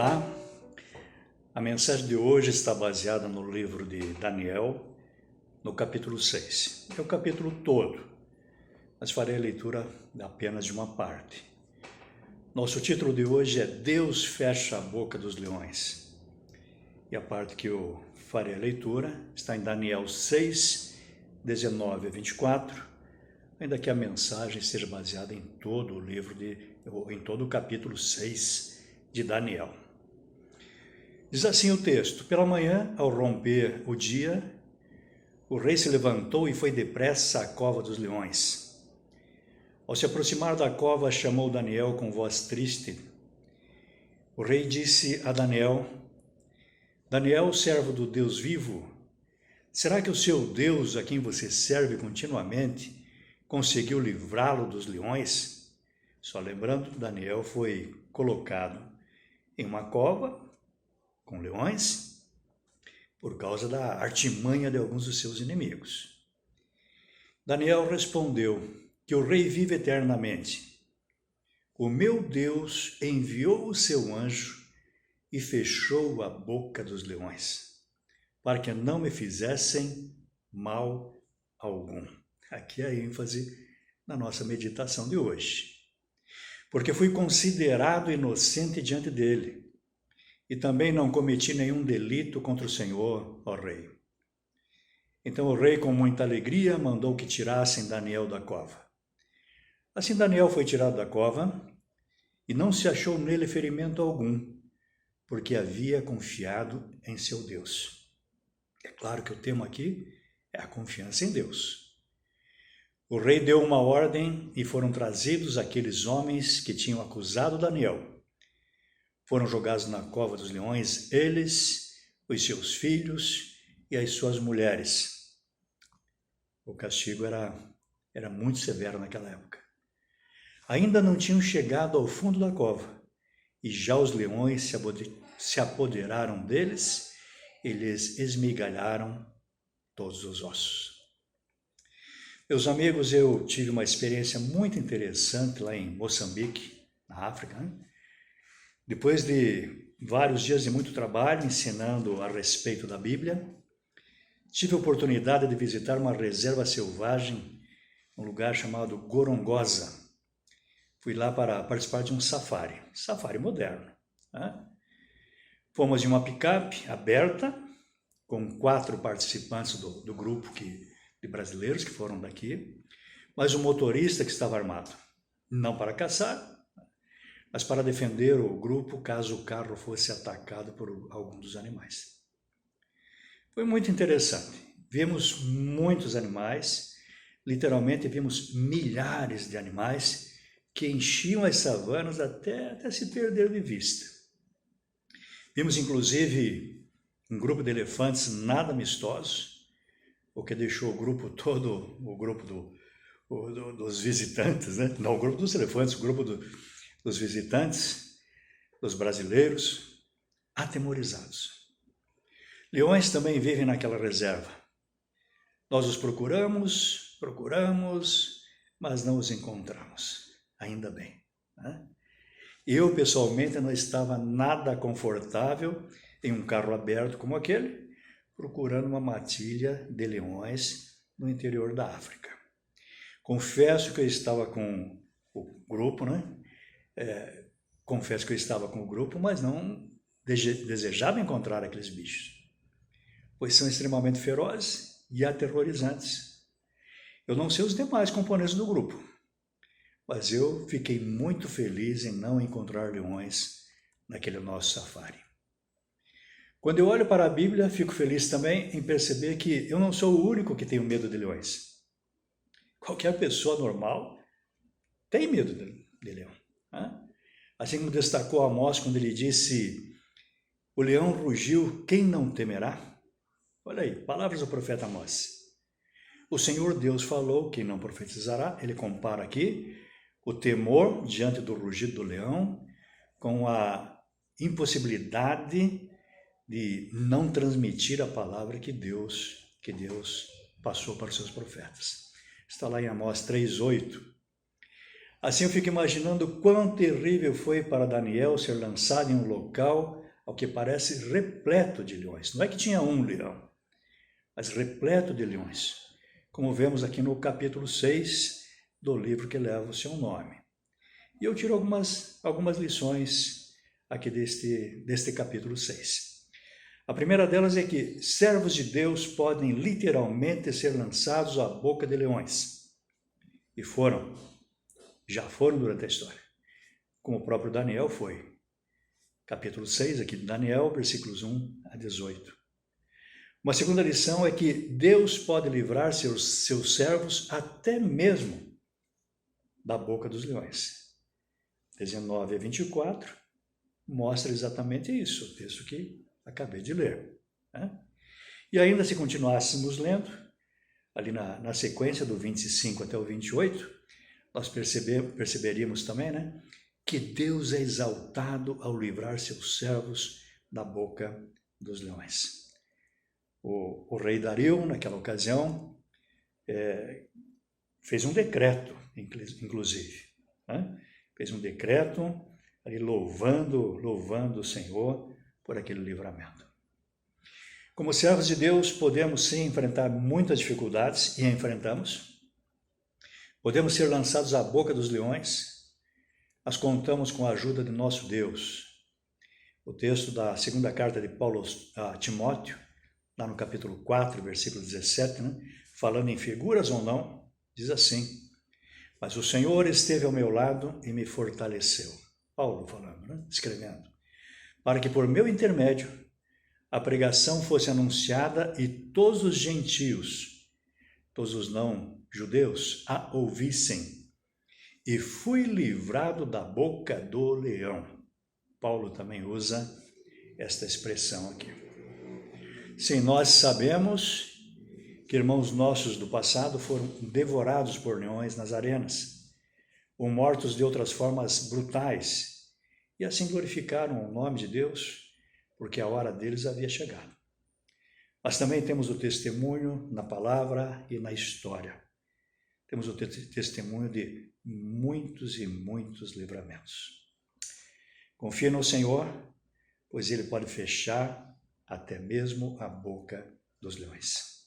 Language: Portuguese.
Olá, a mensagem de hoje está baseada no livro de Daniel, no capítulo 6. É o capítulo todo, mas farei a leitura apenas de uma parte. Nosso título de hoje é Deus fecha a boca dos leões. E a parte que eu farei a leitura está em Daniel 6, 19 a 24, ainda que a mensagem seja baseada em todo o livro, em todo o capítulo 6 de Daniel. Diz assim o texto: Pela manhã, ao romper o dia, o rei se levantou e foi depressa à cova dos leões. Ao se aproximar da cova, chamou Daniel com voz triste. O rei disse a Daniel: Daniel, servo do Deus vivo, será que o seu Deus, a quem você serve continuamente, conseguiu livrá-lo dos leões? Só lembrando, Daniel foi colocado em uma cova com leões por causa da artimanha de alguns dos seus inimigos. Daniel respondeu: que o rei vive eternamente. O meu Deus enviou o seu anjo e fechou a boca dos leões, para que não me fizessem mal algum. Aqui é a ênfase na nossa meditação de hoje. Porque fui considerado inocente diante dele, e também não cometi nenhum delito contra o Senhor, ó rei. Então o rei, com muita alegria, mandou que tirassem Daniel da cova. Assim Daniel foi tirado da cova, e não se achou nele ferimento algum, porque havia confiado em seu Deus. É claro que o tema aqui é a confiança em Deus. O rei deu uma ordem e foram trazidos aqueles homens que tinham acusado Daniel. Foram jogados na cova dos leões, eles, os seus filhos e as suas mulheres. O castigo era muito severo naquela época. Ainda não tinham chegado ao fundo da cova, e já os leões se apoderaram deles e lhes esmigalharam todos os ossos. Meus amigos, eu tive uma experiência muito interessante lá em Moçambique, na África, né? Depois de vários dias de muito trabalho ensinando a respeito da Bíblia, tive a oportunidade de visitar uma reserva selvagem, um lugar chamado Gorongosa. Fui lá para participar de um safari moderno, né? Fomos em uma picape aberta, com 4 participantes do grupo de brasileiros que foram daqui, mas o motorista que estava armado, não para caçar, mas para defender o grupo caso o carro fosse atacado por algum dos animais. Foi muito interessante. Vimos muitos animais, literalmente vimos milhares de animais que enchiam as savanas até se perder de vista. Vimos inclusive um grupo de elefantes nada amistosos, o que deixou o grupo todo, o grupo dos visitantes, né? Não o grupo dos elefantes, o grupo dos visitantes, dos brasileiros, atemorizados. Leões também vivem naquela reserva. Nós os procuramos, mas não os encontramos. Ainda bem, né? Eu, pessoalmente, não estava nada confortável em um carro aberto como aquele, procurando uma matilha de leões no interior da África. Confesso que eu estava com o grupo, né? Confesso que eu estava com o grupo, mas não desejava encontrar aqueles bichos, pois são extremamente ferozes e aterrorizantes. Eu não sei os demais componentes do grupo, mas eu fiquei muito feliz em não encontrar leões naquele nosso safari. Quando eu olho para a Bíblia, fico feliz também em perceber que eu não sou o único que tenho medo de leões. Qualquer pessoa normal tem medo de leão, né? Assim como destacou Amós quando ele disse: o leão rugiu, quem não temerá? Olha aí, palavras do profeta Amós. O Senhor Deus falou, quem não profetizará? Ele compara aqui o temor diante do rugido do leão com a impossibilidade de não transmitir a palavra que Deus passou para os seus profetas. Está lá em Amós 3:8. Assim eu fico imaginando quão terrível foi para Daniel ser lançado em um local ao que parece repleto de leões. Não é que tinha um leão, mas repleto de leões, como vemos aqui no capítulo 6 do livro que leva o seu nome. E eu tiro algumas lições aqui deste capítulo 6. A primeira delas é que servos de Deus podem literalmente ser lançados à boca de leões. E já foram durante a história, como o próprio Daniel foi. Capítulo 6 aqui de Daniel, versículos 1 a 18. Uma segunda lição é que Deus pode livrar seus servos até mesmo da boca dos leões. 19 a 24 mostra exatamente isso, o texto que acabei de ler. Né? E ainda se continuássemos lendo, ali na sequência do 25 até o 28, nós perceberíamos também, né, que Deus é exaltado ao livrar seus servos da boca dos leões. O rei Dario, naquela ocasião, fez um decreto, inclusive. Né? Fez um decreto ali louvando o Senhor por aquele livramento. Como servos de Deus, podemos sim enfrentar muitas dificuldades, e enfrentamos. Podemos ser lançados à boca dos leões, mas contamos com a ajuda de nosso Deus. O texto da segunda carta de Paulo a Timóteo, lá no capítulo 4, versículo 17, né, falando em figuras ou não, diz assim: mas o Senhor esteve ao meu lado e me fortaleceu. Paulo falando, né, escrevendo. Para que por meu intermédio a pregação fosse anunciada e todos os gentios, todos os não-judeus, a ouvissem. E fui livrado da boca do leão. Paulo também usa esta expressão aqui. Sim, nós sabemos que irmãos nossos do passado foram devorados por leões nas arenas, ou mortos de outras formas brutais, e assim glorificaram o nome de Deus, porque a hora deles havia chegado. Mas também temos o testemunho na palavra e na história. Temos o testemunho de muitos e muitos livramentos. Confie no Senhor, pois Ele pode fechar até mesmo a boca dos leões.